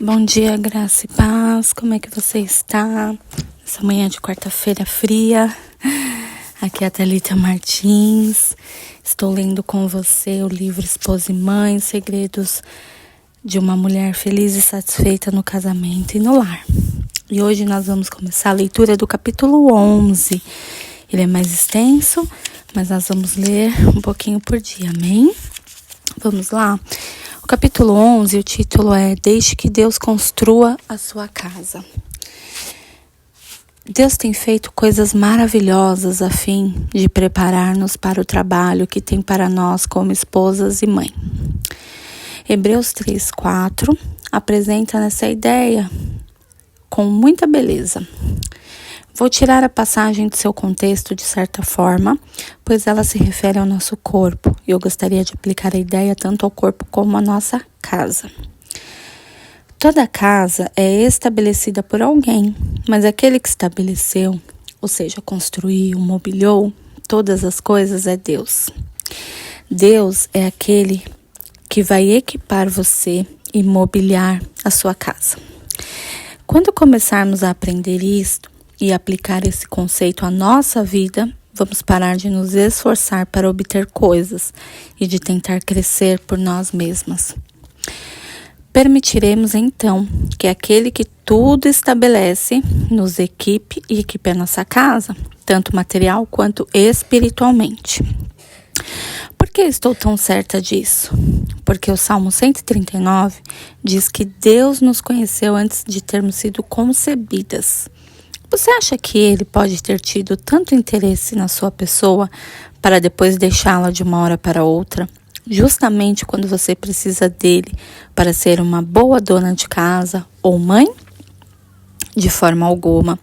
Bom dia, graça e paz. Como é que você está? Essa manhã de quarta-feira fria. Aqui é a Thalita Martins. Estou lendo com você o livro Esposa e Mãe, Segredos de uma Mulher Feliz e Satisfeita no Casamento e no Lar. E hoje nós vamos começar a leitura do capítulo 11. Ele é mais extenso, mas nós vamos ler um pouquinho por dia, amém? Vamos lá? O capítulo 11, o título é Deixe que Deus construa a sua casa. Deus tem feito coisas maravilhosas a fim de preparar-nos para o trabalho que tem para nós como esposas e mãe. Hebreus 3:4 apresenta essa ideia com muita beleza. Vou tirar a passagem de seu contexto de certa forma, pois ela se refere ao nosso corpo, e eu gostaria de aplicar a ideia tanto ao corpo como à nossa casa. Toda casa é estabelecida por alguém, mas aquele que estabeleceu, ou seja, construiu, mobiliou, todas as coisas é Deus. Deus é aquele que vai equipar você e mobiliar a sua casa. Quando começarmos a aprender isto e aplicar esse conceito à nossa vida, vamos parar de nos esforçar para obter coisas e de tentar crescer por nós mesmas. Permitiremos então que aquele que tudo estabelece nos equipe e equipe a nossa casa, tanto material quanto espiritualmente. Por que estou tão certa disso? Porque o Salmo 139 diz que Deus nos conheceu antes de termos sido concebidas. Você acha que ele pode ter tido tanto interesse na sua pessoa para depois deixá-la de uma hora para outra, justamente quando você precisa dele para ser uma boa dona de casa ou mãe? De forma alguma.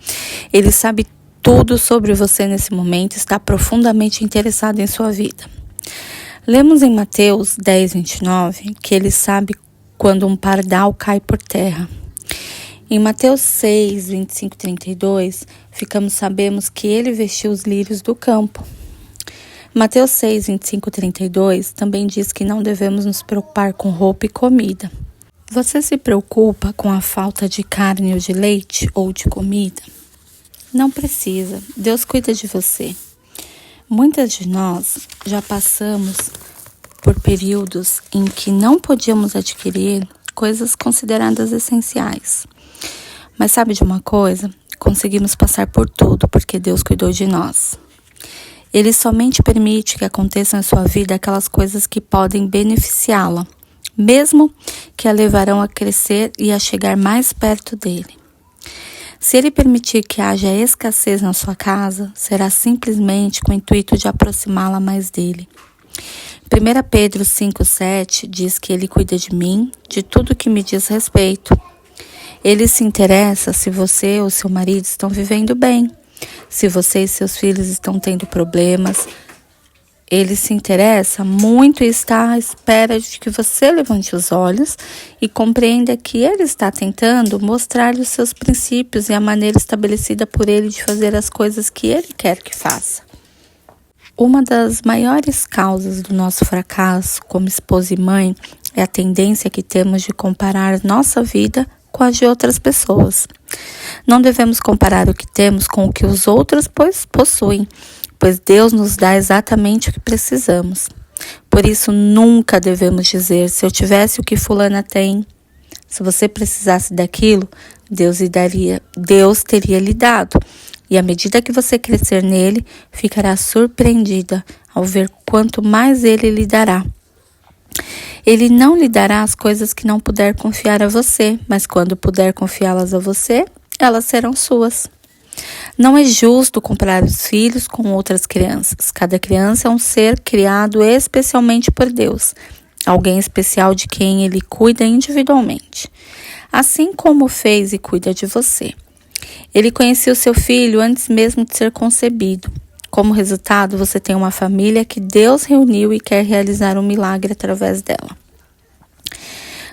Ele sabe tudo sobre você nesse momento e está profundamente interessado em sua vida. Lemos em Mateus 10:29 que ele sabe quando um pardal cai por terra. Em Mateus 6, 25 e 32, sabemos que ele vestiu os lírios do campo. Mateus 6, 25 e 32 também diz que não devemos nos preocupar com roupa e comida. Você se preocupa com a falta de carne ou de leite ou de comida? Não precisa, Deus cuida de você. Muitas de nós já passamos por períodos em que não podíamos adquirir coisas consideradas essenciais. Mas sabe de uma coisa? Conseguimos passar por tudo porque Deus cuidou de nós. Ele somente permite que aconteçam em sua vida aquelas coisas que podem beneficiá-la, mesmo que a levarão a crescer e a chegar mais perto dele. Se ele permitir que haja escassez na sua casa, será simplesmente com o intuito de aproximá-la mais dele. 1 Pedro 5,7 diz que ele cuida de mim, de tudo que me diz respeito. Ele se interessa se você ou seu marido estão vivendo bem, se você e seus filhos estão tendo problemas. Ele se interessa muito e está à espera de que você levante os olhos e compreenda que ele está tentando mostrar-lhe os seus princípios e a maneira estabelecida por ele de fazer as coisas que ele quer que faça. Uma das maiores causas do nosso fracasso como esposa e mãe é a tendência que temos de comparar nossa vida com as de outras pessoas. Não devemos comparar o que temos com o que os outros possuem, pois Deus nos dá exatamente o que precisamos. Por isso, nunca devemos dizer, se eu tivesse o que fulana tem, se você precisasse daquilo, Deus teria lhe dado. E à medida que você crescer nele, ficará surpreendida ao ver quanto mais ele lhe dará. Ele não lhe dará as coisas que não puder confiar a você, mas quando puder confiá-las a você, elas serão suas. Não é justo comparar os filhos com outras crianças. Cada criança é um ser criado especialmente por Deus, alguém especial de quem ele cuida individualmente, assim como fez e cuida de você. Ele conhecia o seu filho antes mesmo de ser concebido. Como resultado, você tem uma família que Deus reuniu e quer realizar um milagre através dela.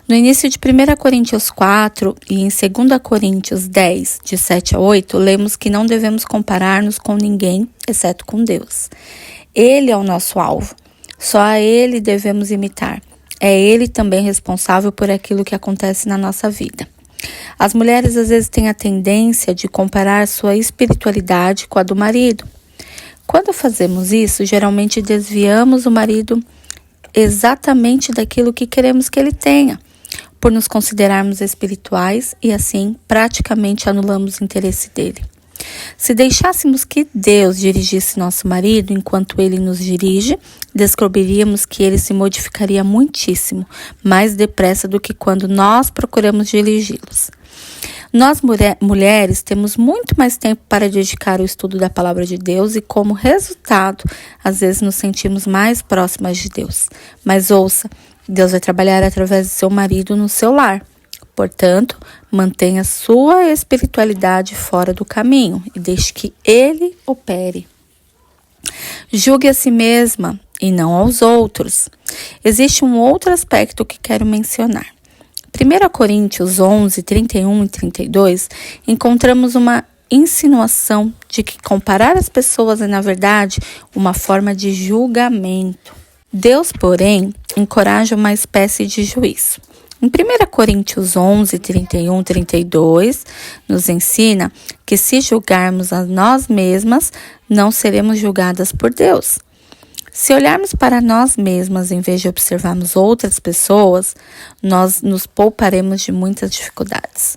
No início de 1 Coríntios 4 e em 2 Coríntios 10, de 7 a 8, lemos que não devemos comparar-nos com ninguém, exceto com Deus. Ele é o nosso alvo. Só a Ele devemos imitar. É Ele também responsável por aquilo que acontece na nossa vida. As mulheres às vezes têm a tendência de comparar sua espiritualidade com a do marido. Quando fazemos isso, geralmente desviamos o marido exatamente daquilo que queremos que ele tenha, por nos considerarmos espirituais e assim praticamente anulamos o interesse dele. Se deixássemos que Deus dirigisse nosso marido enquanto ele nos dirige, descobriríamos que ele se modificaria muitíssimo, mais depressa do que quando nós procuramos dirigi-los. Nós, mulheres, temos muito mais tempo para dedicar ao estudo da palavra de Deus e, como resultado, às vezes nos sentimos mais próximas de Deus. Mas ouça, Deus vai trabalhar através de seu marido no seu lar. Portanto, mantenha sua espiritualidade fora do caminho e deixe que ele opere. Julgue a si mesma e não aos outros. Existe um outro aspecto que quero mencionar. 1 Coríntios 11, 31 e 32, encontramos uma insinuação de que comparar as pessoas é, na verdade, uma forma de julgamento. Deus, porém, encoraja uma espécie de juízo. Em 1 Coríntios 11, 31 e 32, nos ensina que se julgarmos a nós mesmas, não seremos julgadas por Deus. Se olharmos para nós mesmas em vez de observarmos outras pessoas, nós nos pouparemos de muitas dificuldades.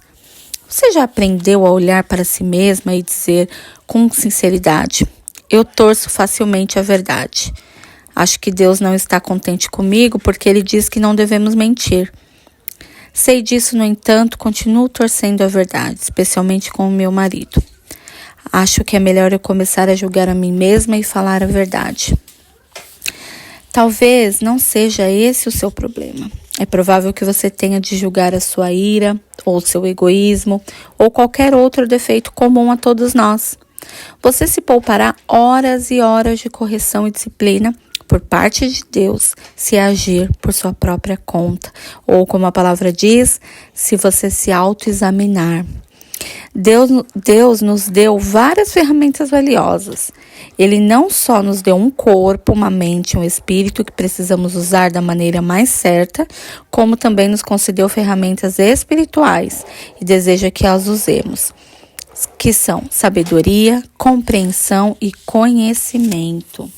Você já aprendeu a olhar para si mesma e dizer com sinceridade: eu torço facilmente a verdade. Acho que Deus não está contente comigo porque Ele diz que não devemos mentir. Sei disso, no entanto, continuo torcendo a verdade, especialmente com o meu marido. Acho que é melhor eu começar a julgar a mim mesma e falar a verdade. Talvez não seja esse o seu problema. É provável que você tenha de julgar a sua ira, ou seu egoísmo, ou qualquer outro defeito comum a todos nós. Você se poupará horas e horas de correção e disciplina por parte de Deus se agir por sua própria conta, ou como a palavra diz, se você se autoexaminar. Deus nos deu várias ferramentas valiosas. Ele não só nos deu um corpo, uma mente, um espírito que precisamos usar da maneira mais certa, como também nos concedeu ferramentas espirituais e deseja que as usemos, que são sabedoria, compreensão e conhecimento.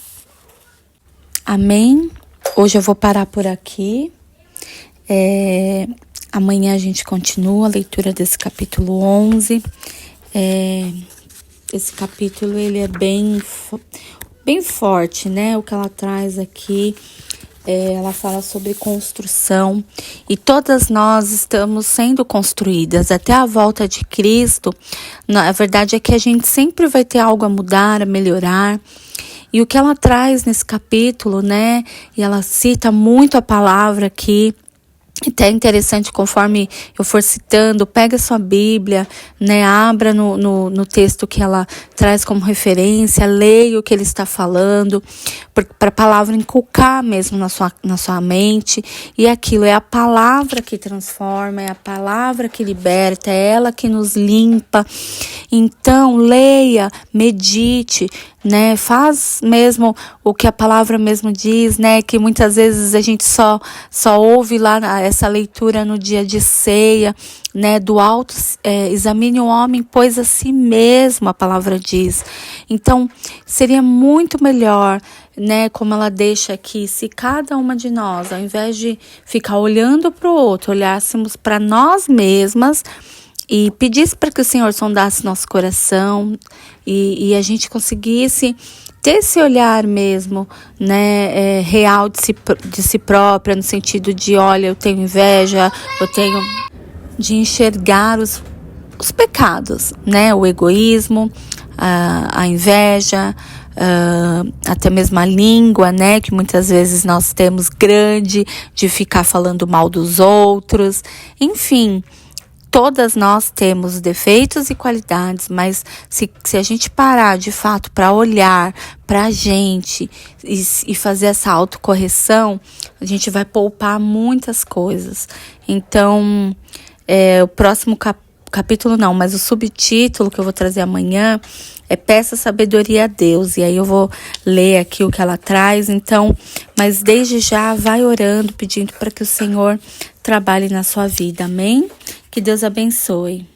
Amém? Hoje eu vou parar por aqui. Amanhã a gente continua a leitura desse capítulo 11. Esse capítulo ele é bem forte, né? O que ela traz aqui, ela fala sobre construção. E todas nós estamos sendo construídas até a volta de Cristo. A verdade é que a gente sempre vai ter algo a mudar, a melhorar. E o que ela traz nesse capítulo, né? E ela cita muito a palavra aqui. Até interessante, conforme eu for citando, pega a sua Bíblia, né, abra no texto que ela traz como referência, leia o que ele está falando, para a palavra inculcar mesmo na sua mente. E aquilo é a palavra que transforma, é a palavra que liberta, é ela que nos limpa. Então, leia, medite, né, faz mesmo o que a palavra mesmo diz, né, que muitas vezes a gente só ouve lá essa leitura no dia de ceia, né, do alto, examine o homem, pois a si mesmo a palavra diz. Então, seria muito melhor, né, como ela deixa aqui, se cada uma de nós, ao invés de ficar olhando para o outro, olhássemos para nós mesmas e pedisse para que o Senhor sondasse nosso coração e a gente conseguisse ter esse olhar mesmo, né, real de si própria, no sentido de, olha, eu tenho inveja, de enxergar os pecados, né, o egoísmo, a inveja, até mesmo a língua, né, que muitas vezes nós temos grande, de ficar falando mal dos outros, enfim. Todas nós temos defeitos e qualidades, mas se a gente parar de fato para olhar para a gente e fazer essa autocorreção, a gente vai poupar muitas coisas. Então, o próximo capítulo não, mas o subtítulo que eu vou trazer amanhã é Peça Sabedoria a Deus. E aí eu vou ler aqui o que ela traz. Então, mas desde já vai orando, pedindo para que o Senhor trabalhe na sua vida. Amém? Que Deus abençoe.